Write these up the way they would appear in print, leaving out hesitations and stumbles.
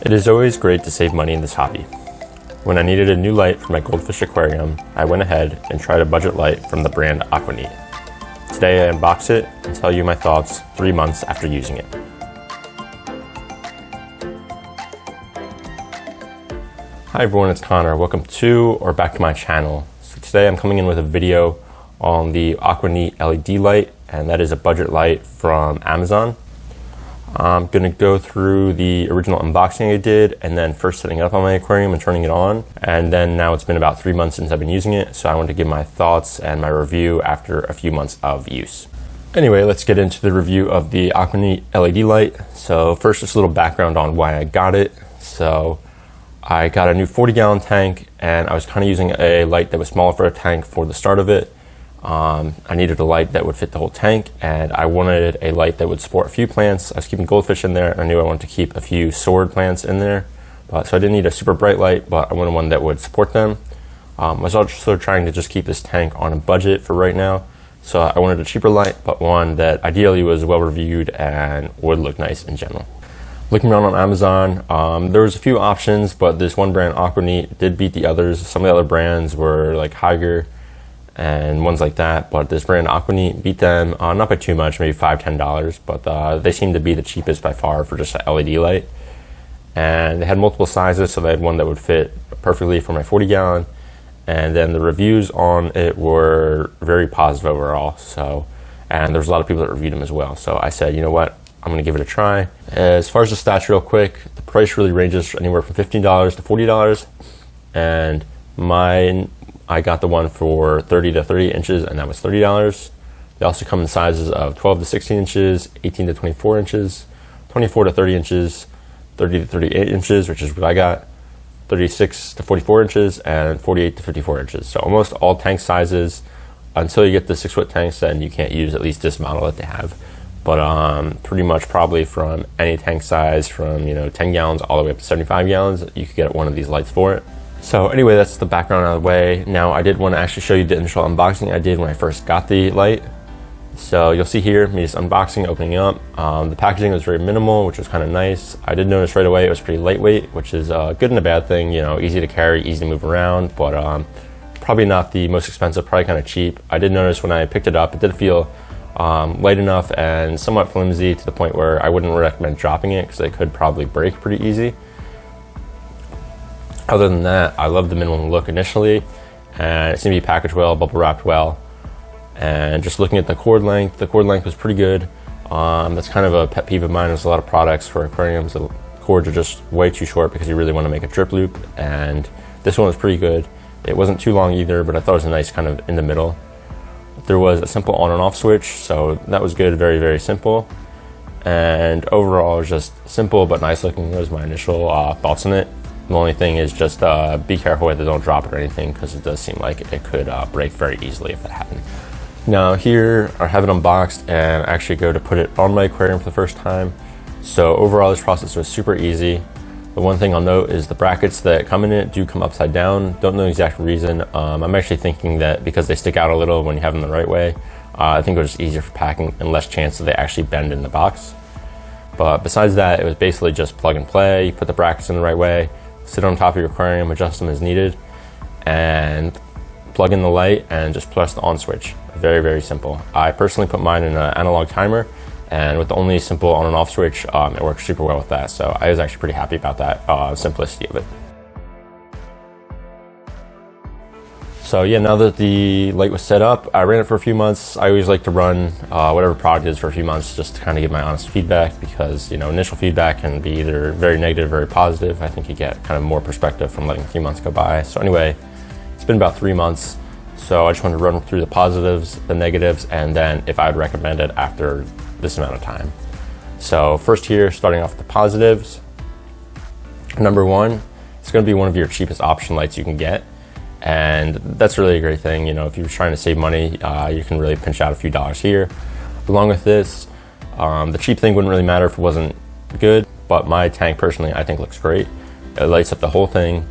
It is always great to save money in this hobby. When I needed a new light for my goldfish aquarium, I went ahead and tried a budget light from the brand Aquaneat. Today I unbox it and tell you my thoughts 3 months after using it. Hi everyone, it's Connor. Welcome to or back to my channel. So today I'm coming in with a video on the Aquaneat LED light, and that is a budget light from Amazon. I'm going to go through the original unboxing I did, and then first setting it up on my aquarium and turning it on. And then now it's been about 3 months since I've been using it, so I want to give my thoughts and my review after a few months of use. Anyway, let's get into the review of the Aquaneat LED light. So first, just a little background on why I got it. So I got a new 40-gallon tank, and I was kind of using a light that was smaller for a tank for the start of it. I needed a light that would fit the whole tank, and I wanted a light that would support a few plants. I was keeping goldfish in there, and I knew I wanted to keep a few sword plants in there. So I didn't need a super bright light, but I wanted one that would support them. I was also trying to just keep this tank on a budget for right now. So I wanted a cheaper light, but one that ideally was well reviewed and would look nice in general. Looking around on Amazon, there was a few options, but this one brand, Aquaneat, did beat the others. Some of the other brands were like Higher and ones like that, but this brand Aquaneat beat them, not by too much, maybe $5–10, but they seemed to be the cheapest by far for just an LED light. And they had multiple sizes, so they had one that would fit perfectly for my 40-gallon, and then the reviews on it were very positive overall. So, and there was a lot of people that reviewed them as well. So I said, you know what, I'm gonna give it a try. As far as the stats real quick, the price really ranges anywhere from $15 to $40, and I got the one for 30 to 30 inches, and that was $30. They also come in sizes of 12 to 16 inches, 18 to 24 inches, 24 to 30 inches, 30 to 38 inches, which is what I got, 36 to 44 inches, and 48 to 54 inches. So almost all tank sizes. Until you get the 6-foot tanks, then you can't use at least this model that they have. But pretty much probably from any tank size from 10 gallons all the way up to 75 gallons, you could get one of these lights for it. So anyway, that's the background out of the way. Now I did want to actually show you the initial unboxing I did when I first got the light. So you'll see here me just unboxing, opening up. The packaging was very minimal, which was kind of nice. I did notice right away it was pretty lightweight, which is a good and a bad thing. Easy to carry, easy to move around, but probably not the most expensive, probably kind of cheap. I did notice when I picked it up, it did feel light enough and somewhat flimsy to the point where I wouldn't recommend dropping it because it could probably break pretty easy. Other than that, I love the minimal look initially, and it seemed to be packaged well, bubble wrapped well. And just looking at the cord length was pretty good. That's kind of a pet peeve of mine. There's a lot of products for aquariums, the cords are just way too short because you really want to make a drip loop, and this one was pretty good. It wasn't too long either, but I thought it was a nice kind of in the middle. There was a simple on and off switch, so that was good, very, very simple. And overall, it was just simple but nice looking. That was my initial thoughts on it. The only thing is just be careful with it, don't drop it or anything, because it does seem like it could break very easily if that happened. Now here, I have it unboxed and I actually go to put it on my aquarium for the first time. So overall, this process was super easy. The one thing I'll note is the brackets that come in it do come upside down. Don't know the exact reason. I'm actually thinking that because they stick out a little when you have them the right way, I think it was just easier for packing and less chance that they actually bend in the box. But besides that, it was basically just plug and play. You put the brackets in the right way, sit on top of your aquarium, adjust them as needed, and plug in the light and just press the on switch. Very, very simple. I personally put mine in an analog timer, and with the only simple on and off switch, it works super well with that. So I was actually pretty happy about that simplicity of it. So yeah, now that the light was set up, I ran it for a few months. I always like to run whatever product is for a few months just to kind of give my honest feedback, because initial feedback can be either very negative or very positive. I think you get kind of more perspective from letting a few months go by. So anyway, it's been about 3 months. So I just wanted to run through the positives, the negatives, and then if I would recommend it after this amount of time. So first here, starting off with the positives. Number one, it's going to be one of your cheapest option lights you can get. And that's really a great thing. If you're trying to save money, you can really pinch out a few dollars here. Along with this, the cheap thing wouldn't really matter if it wasn't good, but my tank personally, I think looks great. It lights up the whole thing.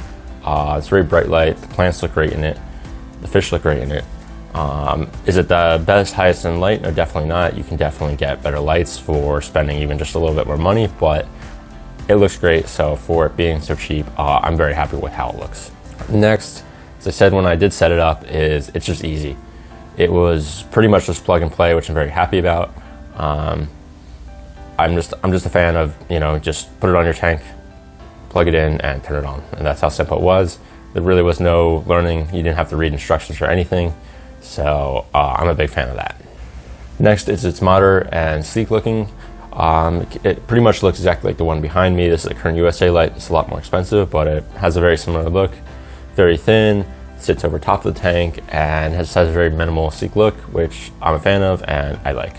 It's a very bright light. The plants look great in it. The fish look great in it. Is it the best, highest end light? No, definitely not. You can definitely get better lights for spending even just a little bit more money, but it looks great. So for it being so cheap, I'm very happy with how it looks. Next, as I said when I did set it up, is it's just easy. It was pretty much just plug and play, which I'm very happy about. I'm just a fan of, just put it on your tank, plug it in, and turn it on. And that's how simple it was. There really was no learning. You didn't have to read instructions or anything. So I'm a big fan of that. Next is it's modern and sleek looking. It pretty much looks exactly like the one behind me. This is a Current USA light. It's a lot more expensive, but it has a very similar look. Very thin, sits over top of the tank, and has a very minimal sleek look, which I'm a fan of and I like.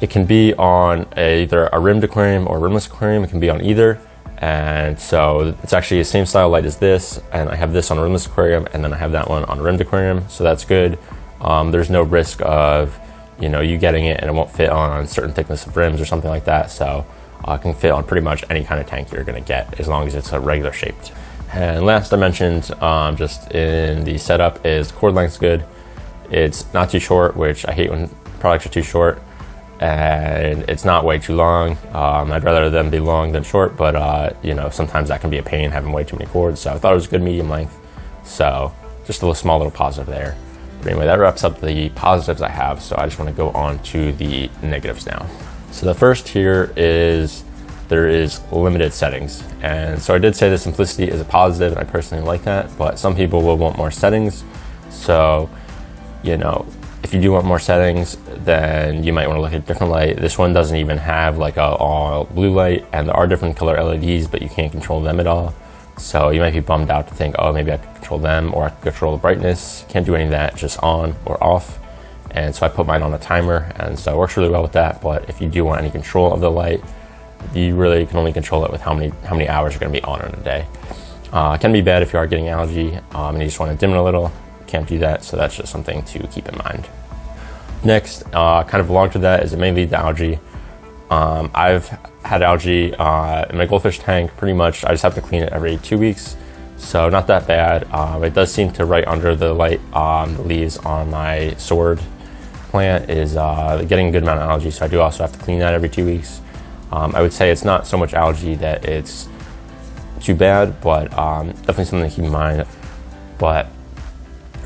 It can be on either a rimmed aquarium or rimless aquarium. It can be on either. And so it's actually the same style light as this, and I have this on a rimless aquarium, and then I have that one on a rimmed aquarium, so that's good. There's no risk of you getting it and it won't fit on a certain thickness of rims or something like that, so it can fit on pretty much any kind of tank you're going to get as long as it's a regular shaped. And last I mentioned, just in the setup, is cord length's good. It's not too short, which I hate when products are too short, and it's not way too long. I'd rather them be long than short, but sometimes that can be a pain having way too many cords. So I thought it was a good medium length. So just a small little positive there. But anyway, that wraps up the positives I have. So I just want to go on to the negatives now. So the first here is there is limited settings. And so I did say the simplicity is a positive, and I personally like that, but some people will want more settings. So, if you do want more settings, then you might want to look at a different light. This one doesn't even have like a all blue light, and there are different color LEDs, but you can't control them at all. So you might be bummed out to think, oh, maybe I could control them, or I could control the brightness. Can't do any of that, just on or off. And so I put mine on a timer, and so it works really well with that. But if you do want any control of the light, you really can only control it with how many hours you're going to be on in a day. It can be bad if you are getting algae and you just want to dim it a little. Can't do that, so that's just something to keep in mind. Next, kind of along to that, is it may lead to algae. I've had algae in my goldfish tank. Pretty much I just have to clean it every 2 weeks, so not that bad. It does seem to right under the light, the leaves on my sword plant is getting a good amount of algae, so I do also have to clean that every 2 weeks. I would say it's not so much algae that it's too bad, but definitely something to keep in mind. But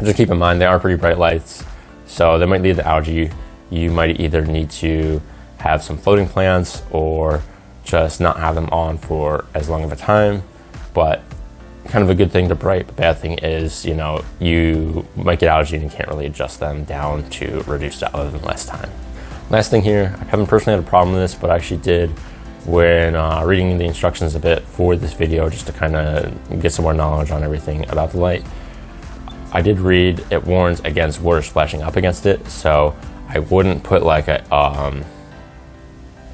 just keep in mind, they are pretty bright lights, so they might lead to algae. You might either need to have some floating plants or just not have them on for as long of a time. But kind of a good thing to bright. The bad thing is, you might get algae and you can't really adjust them down to reduce that other than less time. Last thing here, I haven't personally had a problem with this, but I actually did when reading the instructions a bit for this video, just to kind of get some more knowledge on everything about the light. I did read it warns against water splashing up against it, so I wouldn't put like I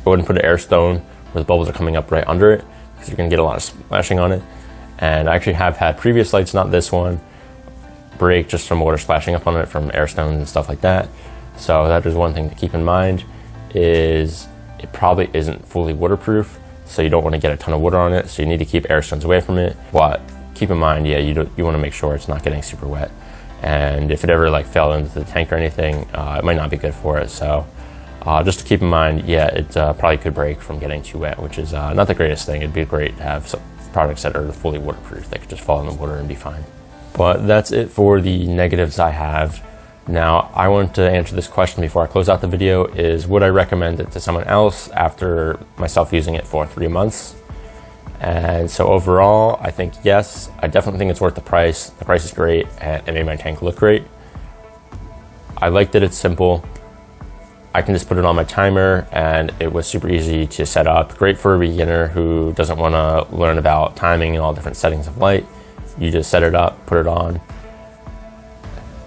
wouldn't put an air stone where the bubbles are coming up right under it, because you're gonna get a lot of splashing on it. And I actually have had previous lights, not this one, break just from water splashing up on it from air stones and stuff like that. So that is one thing to keep in mind, is it probably isn't fully waterproof, so you don't want to get a ton of water on it, so you need to keep air stones away from it. But keep in mind, you want to make sure it's not getting super wet, and if it ever fell into the tank or anything, it might not be good for it. So just to keep in mind, it probably could break from getting too wet, which is not the greatest thing. It'd be great to have some products that are fully waterproof that could just fall in the water and be fine. But that's it for the negatives I have. Now, I want to answer this question before I close out the video, is would I recommend it to someone else after myself using it for 3 months? And so overall, I think yes, I definitely think it's worth the price. The price is great, and it made my tank look great. I like that it's simple. I can just put it on my timer, and it was super easy to set up. Great for a beginner who doesn't want to learn about timing and all different settings of light. You just set it up, put it on.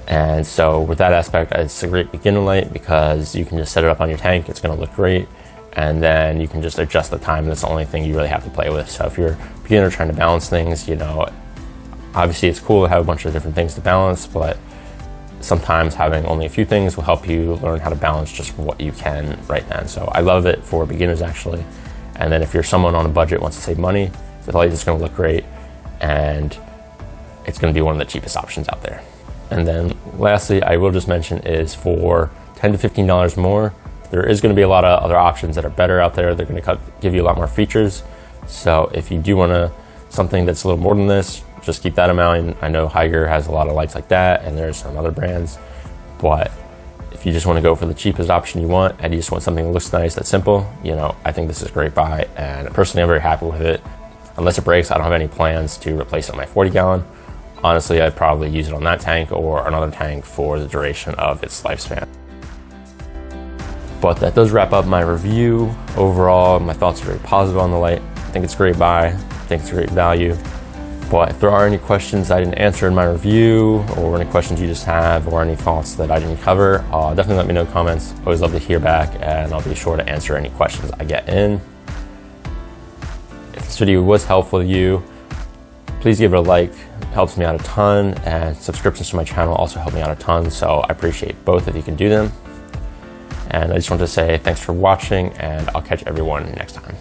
And so with that aspect, it's a great beginner light because you can just set it up on your tank. It's going to look great. And then you can just adjust the time. That's the only thing you really have to play with. So if you're a beginner trying to balance things, obviously it's cool to have a bunch of different things to balance, but sometimes having only a few things will help you learn how to balance just what you can right then. So I love it for beginners, actually. And then if you're someone on a budget wants to save money, the light is going to look great, and it's going to be one of the cheapest options out there. And then lastly, I will just mention is for $10 to $15 more, there is going to be a lot of other options that are better out there. They're going to give you a lot more features. So if you do want something that's a little more than this, just keep that in mind. I know Haiger has a lot of lights like that, and there's some other brands, but if you just want to go for the cheapest option you want and you just want something that looks nice, that's simple, I think this is a great buy, and personally I'm very happy with it. Unless it breaks, I don't have any plans to replace it on my 40 gallon. Honestly, I'd probably use it on that tank or another tank for the duration of its lifespan. But that does wrap up my review. Overall, my thoughts are very positive on the light. I think it's a great buy. I think it's a great value. But if there are any questions I didn't answer in my review, or any questions you just have, or any thoughts that I didn't cover, definitely let me know in the comments. Always love to hear back, and I'll be sure to answer any questions I get in. If this video was helpful to you, please give it a like. It helps me out a ton, and subscriptions to my channel also help me out a ton, so I appreciate both if you can do them. And I just want to say thanks for watching, and I'll catch everyone next time.